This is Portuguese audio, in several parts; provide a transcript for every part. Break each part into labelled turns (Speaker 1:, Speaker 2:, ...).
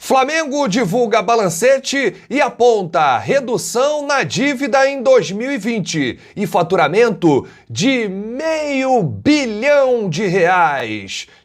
Speaker 1: Flamengo divulga balancete e aponta redução na dívida em 2020 e faturamento de R$500 bilhão.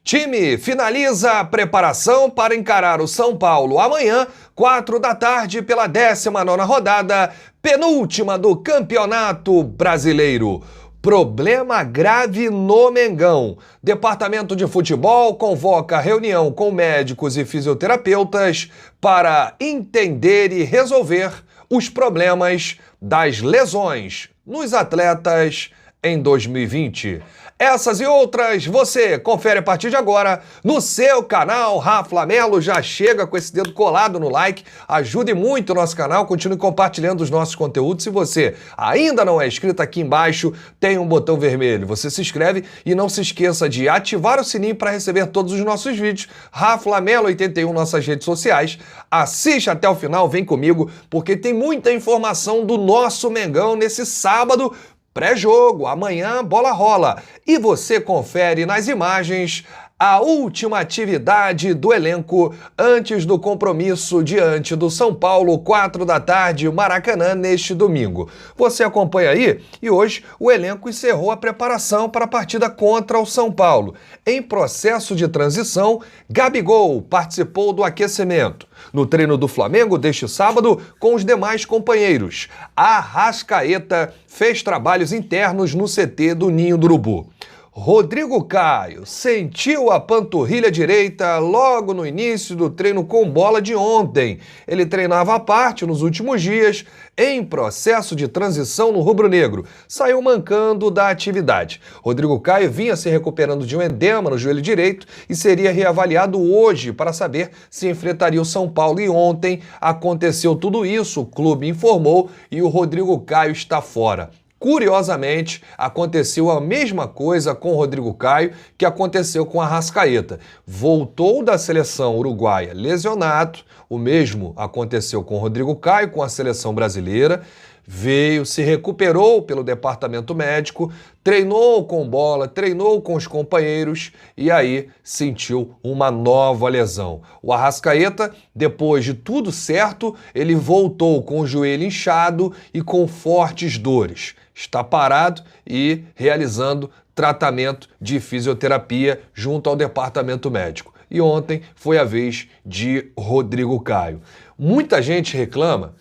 Speaker 1: Time finaliza a preparação para encarar o São Paulo amanhã, 4 da tarde, pela 19ª rodada, penúltima do Campeonato Brasileiro. Problema grave no Mengão. Departamento de Futebol convoca reunião com médicos e fisioterapeutas para entender e resolver os problemas das lesões nos atletas em 2020. Essas e outras você confere a partir de agora no seu canal Rafa Melo. Já chega com esse dedo colado no like, ajude muito o nosso canal, continue compartilhando os nossos conteúdos. Se você ainda não é inscrito, aqui embaixo tem um botão vermelho, você se inscreve e não se esqueça de ativar o sininho para receber todos os nossos vídeos. Rafa Melo 81, nossas redes sociais. Assiste até o final, vem comigo, porque tem muita informação do nosso Mengão nesse sábado, pré-jogo. Amanhã a bola rola e você confere nas imagens a última atividade do elenco antes do compromisso diante do São Paulo, 4 da tarde, Maracanã, neste domingo. Você acompanha aí e hoje o elenco encerrou a preparação para a partida contra o São Paulo. Em processo de transição, Gabigol participou do aquecimento no treino do Flamengo deste sábado com os demais companheiros. Arrascaeta fez trabalhos internos no CT do Ninho do Urubu. Rodrigo Caio sentiu a panturrilha direita logo no início do treino com bola de ontem. Ele treinava à parte nos últimos dias, em processo de transição no rubro-negro. Saiu mancando da atividade. Rodrigo Caio vinha se recuperando de um edema no joelho direito e seria reavaliado hoje para saber se enfrentaria o São Paulo. E ontem aconteceu tudo isso, o clube informou e o Rodrigo Caio está fora. Curiosamente, aconteceu a mesma coisa com o Rodrigo Caio que aconteceu com a Arrascaeta. Voltou da seleção uruguaia lesionado, o mesmo aconteceu com o Rodrigo Caio, com a seleção brasileira. Veio, se recuperou pelo departamento médico, treinou com bola, treinou com os companheiros e aí sentiu uma nova lesão. O Arrascaeta, depois de tudo certo, ele voltou com o joelho inchado e com fortes dores. Está parado e realizando tratamento de fisioterapia junto ao departamento médico. E ontem foi a vez de Rodrigo Caio. Muita gente reclama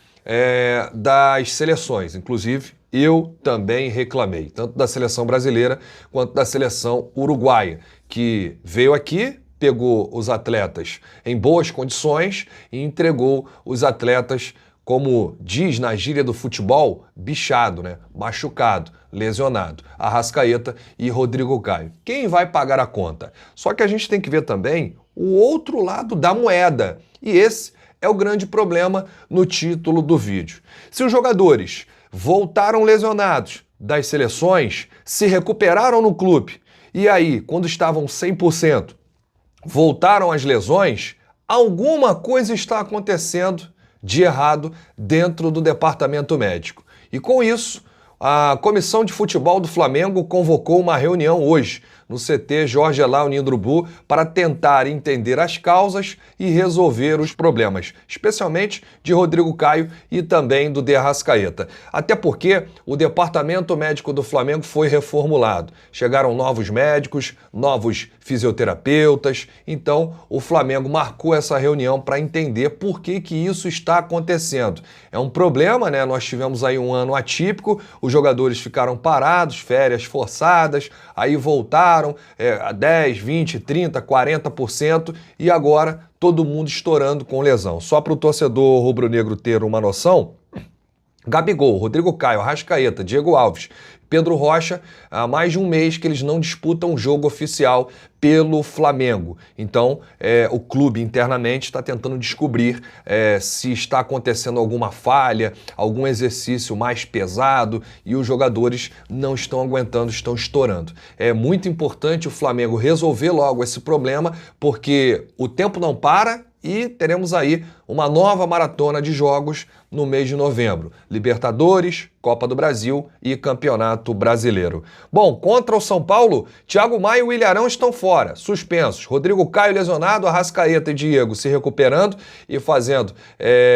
Speaker 1: das seleções, inclusive eu também reclamei, tanto da seleção brasileira quanto da seleção uruguaia, que veio aqui, pegou os atletas em boas condições e entregou os atletas, como diz na gíria do futebol, bichado, né? Machucado, lesionado. Arrascaeta e Rodrigo Caio. Quem vai pagar a conta? Só que a gente tem que ver também o outro lado da moeda. E esse é o grande problema no título do vídeo. Se os jogadores voltaram lesionados das seleções, se recuperaram no clube, e aí, quando estavam 100%, voltaram às lesões, alguma coisa está acontecendo de errado dentro do departamento médico. E com isso, a Comissão de Futebol do Flamengo convocou uma reunião hoje no CT Jorge Elao Ninho do Urubu para tentar entender as causas e resolver os problemas, especialmente de Rodrigo Caio e também do de Arrascaeta. Até porque o departamento médico do Flamengo foi reformulado. Chegaram novos médicos, novos fisioterapeutas, então o Flamengo marcou essa reunião para entender por que isso está acontecendo. É um problema, né? Nós tivemos aí um ano atípico, os jogadores ficaram parados, férias forçadas, aí voltaram a 10, 20, 30, 40% e agora todo mundo estourando com lesão. Só para o torcedor rubro-negro ter uma noção, Gabigol, Rodrigo Caio, Arrascaeta, Diego Alves, Pedro Rocha, há mais de um mês que eles não disputam jogo oficial pelo Flamengo. Então, o clube internamente está tentando descobrir se está acontecendo alguma falha, algum exercício mais pesado e os jogadores não estão aguentando, estão estourando. É muito importante o Flamengo resolver logo esse problema, porque o tempo não para e teremos aí uma nova maratona de jogos no mês de novembro. Libertadores, Copa do Brasil e Campeonato Brasileiro. Bom, contra o São Paulo, Thiago Maia e o Ilharão estão fora, suspensos. Rodrigo Caio lesionado, Arrascaeta e Diego se recuperando e fazendo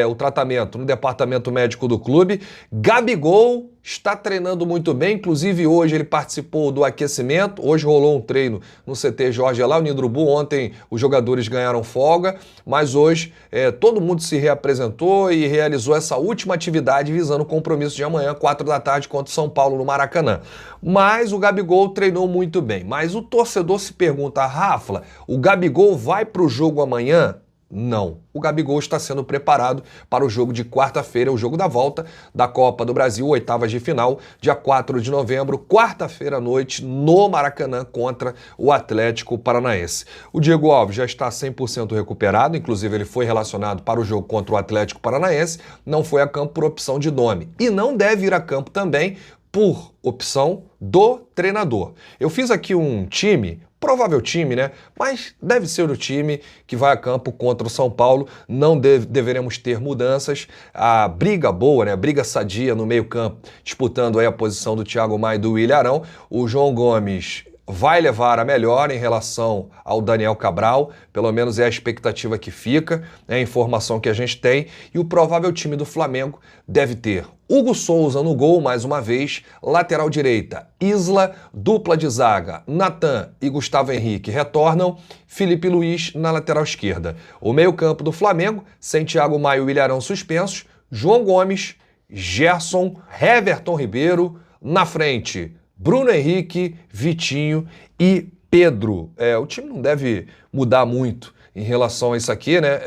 Speaker 1: o tratamento no departamento médico do clube. Gabigol está treinando muito bem, inclusive hoje ele participou do aquecimento, hoje rolou um treino no CT Jorge Elal, no Hidrobu, ontem os jogadores ganharam folga, mas hoje todo mundo se reapresentou e realizou essa última atividade visando o compromisso de amanhã, 4 da tarde, contra o São Paulo no Maracanã. Mas o Gabigol treinou muito bem, mas o torcedor se pergunta, Rafa, o Gabigol vai para o jogo amanhã? Não. O Gabigol está sendo preparado para o jogo de quarta-feira, o jogo da volta da Copa do Brasil, oitavas de final, dia 4 de novembro, quarta-feira à noite, no Maracanã, contra o Atlético Paranaense. O Diego Alves já está 100% recuperado, inclusive ele foi relacionado para o jogo contra o Atlético Paranaense, não foi a campo por opção de nome. E não deve ir a campo também por opção do treinador. Eu fiz aqui um time, provável time, né? Mas deve ser o time que vai a campo contra o São Paulo. Não deveremos ter mudanças. A briga boa, né? A briga sadia no meio-campo, disputando aí a posição do Thiago Maia e do Ilharão. O João Gomes vai levar a melhor em relação ao Daniel Cabral, pelo menos é a expectativa que fica, é a informação que a gente tem, e o provável time do Flamengo deve ter Hugo Souza no gol, mais uma vez, lateral direita, Isla, dupla de zaga, Natan e Gustavo Henrique retornam, Felipe Luiz na lateral esquerda. O meio-campo do Flamengo, sem Thiago Maia e o Ilharão suspensos, João Gomes, Gerson, Everton Ribeiro, na frente, Bruno Henrique, Vitinho e Pedro. O time não deve mudar muito em relação a isso aqui, né?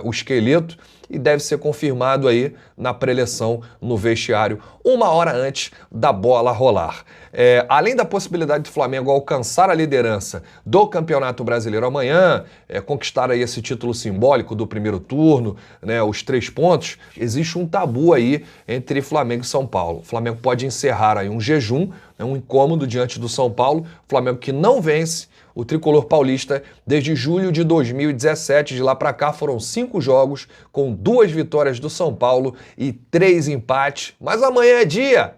Speaker 1: O esqueleto, e deve ser confirmado aí na preleção no vestiário 1 hora antes da bola rolar. Além da possibilidade do Flamengo alcançar a liderança do Campeonato Brasileiro amanhã, conquistar aí esse título simbólico do primeiro turno, né, os 3 pontos, existe um tabu aí entre Flamengo e São Paulo. O Flamengo pode encerrar aí um jejum, né, um incômodo diante do São Paulo, Flamengo que não vence o tricolor paulista desde julho de 2017. De lá para cá foram 5 jogos com 2 vitórias do São Paulo e 3 empates. Mas amanhã é dia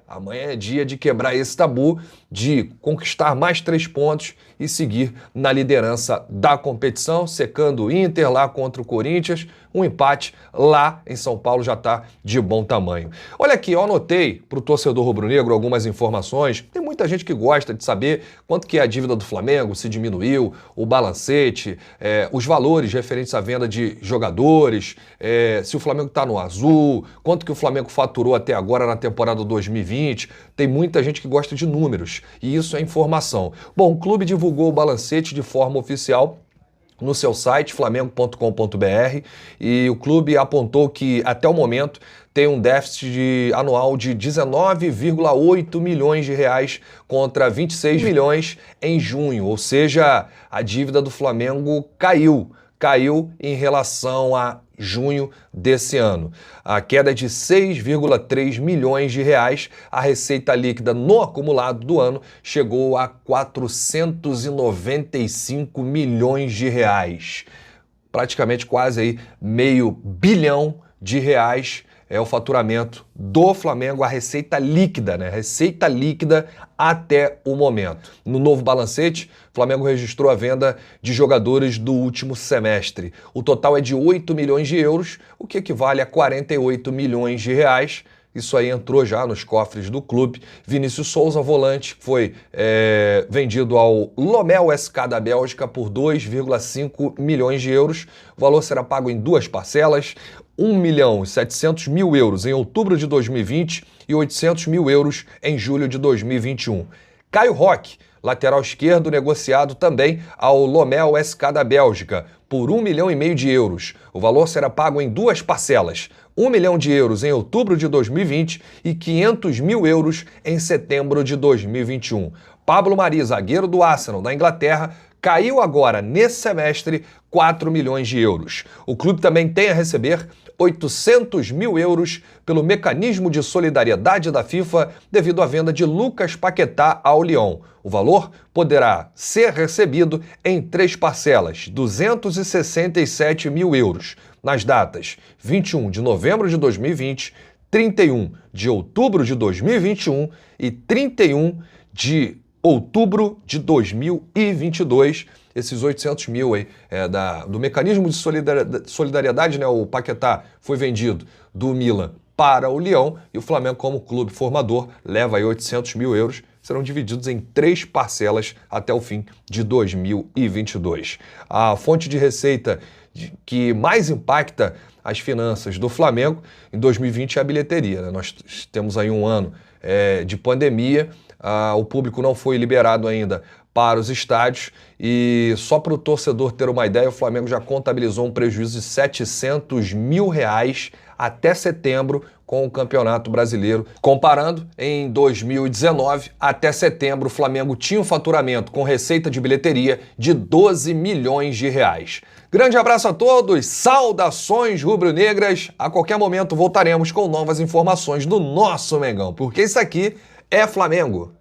Speaker 1: de quebrar esse tabu, de conquistar mais 3 pontos e seguir na liderança da competição, secando o Inter lá contra o Corinthians. Um empate lá em São Paulo já está de bom tamanho. Olha aqui, eu anotei para o torcedor rubro-negro algumas informações. Tem muita gente que gosta de saber quanto que é a dívida do Flamengo, se diminuiu, o balancete, os valores referentes à venda de jogadores, se o Flamengo está no azul, quanto que o Flamengo faturou até agora na temporada 2020. Tem muita gente que gosta de números e isso é informação. Bom, o clube divulgou o balancete de forma oficial no seu site, flamengo.com.br, e o clube apontou que, até o momento, tem um déficit anual de 19,8 milhões de reais contra 26 milhões em junho, ou seja, a dívida do Flamengo caiu em relação a junho desse ano. A queda é de 6,3 milhões de reais, a receita líquida no acumulado do ano chegou a 495 milhões de reais. Praticamente quase aí R$500 milhão é o faturamento do Flamengo, a receita líquida, né? Receita líquida até o momento. No novo balancete, o Flamengo registrou a venda de jogadores do último semestre. O total é de 8 milhões de euros, o que equivale a 48 milhões de reais. Isso aí entrou já nos cofres do clube. Vinícius Souza, volante, foi vendido ao Lomel SK da Bélgica por 2,5 milhões de euros. O valor será pago em 2 parcelas, 1.700.000 euros em outubro de 2020 e 800 mil euros em julho de 2021. Caio Roque, lateral esquerdo, negociado também ao Lomel SK da Bélgica por 1,5 milhão de euros. O valor será pago em 2 parcelas, 1 milhão de euros em outubro de 2020 e 500 mil euros em setembro de 2021. Pablo Mari, zagueiro do Arsenal, da Inglaterra, caiu agora, nesse semestre, 4 milhões de euros. O clube também tem a receber 800 mil euros pelo mecanismo de solidariedade da FIFA devido à venda de Lucas Paquetá ao Lyon. O valor poderá ser recebido em 3 parcelas, 267 mil euros. nas datas 21 de novembro de 2020, 31 de outubro de 2021 e 31 de outubro de 2022, esses 800 mil aí, do mecanismo de solidariedade, né? O Paquetá foi vendido do Milan para o Lyon e o Flamengo, como clube formador, leva aí 800 mil euros, serão divididos em 3 parcelas até o fim de 2022. A fonte de receita que mais impacta as finanças do Flamengo em 2020 é a bilheteria, né? Nós temos aí um ano de pandemia, o público não foi liberado ainda para os estádios e só para o torcedor ter uma ideia, o Flamengo já contabilizou um prejuízo de 700 mil reais até setembro com o Campeonato Brasileiro. Comparando, em 2019 até setembro, o Flamengo tinha um faturamento com receita de bilheteria de 12 milhões de reais. Grande abraço a todos, saudações rubro-negras. A qualquer momento voltaremos com novas informações do nosso Mengão, porque isso aqui é Flamengo.